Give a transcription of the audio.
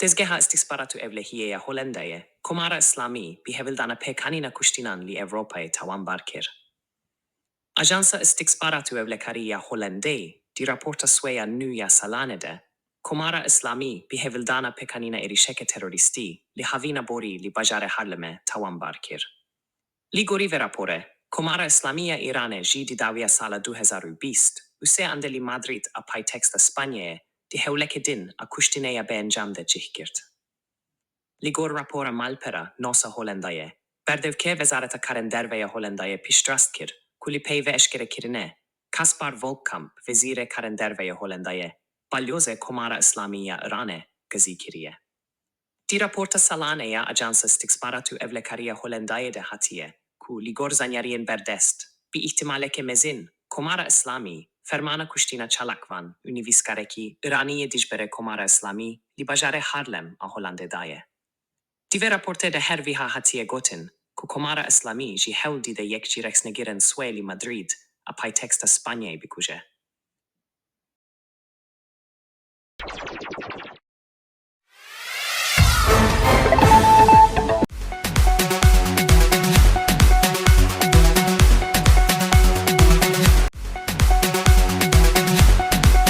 Tezgeha istisparatu evlehiye Hollandaye, Komara Islami, bihevildana pekanina kushtinan li Evropae tawan barkir. Ajansa istisparatu evlekariya Hollandei, di rapporta swea nuja salanede, Komara Islami, bihevildana pekanina erisheke terroristi, li havina bori li bajare harleme tawan barkir. Ligori verapore, Komara Islamia Irane di davia sala 2020, use andeli Madrid a pajteksta Spanje, di heuleke din a kushtineja ben jamde jihkirt. Ligor rapora malpera nosa Hollandaje, berdevke vezareta karenderveja Hollandaje pistrastkir, kuli pejve eshkere kirine, Kaspar Volkamp vezire karenderveja Hollandaje, baljoze Komara Islamia Irane, gazikirie. Di rapporta salaneja ajansa stiksparatu evlekaria Hollandaje de hatie, ku ligor zanjarien berdest, bi ihtimaleke mezin, Komara Islami, fermana kushtina chalakvan, univiskareki, Iraniye dijbere Komara Islami, li bajare Harlem a Hollande daje. Dive rapporte de herviha hatie gotin, ku Komara Islami ji heuldi de yekjirex negiren sueli Madrid, a pajteksta Spanje bikuje.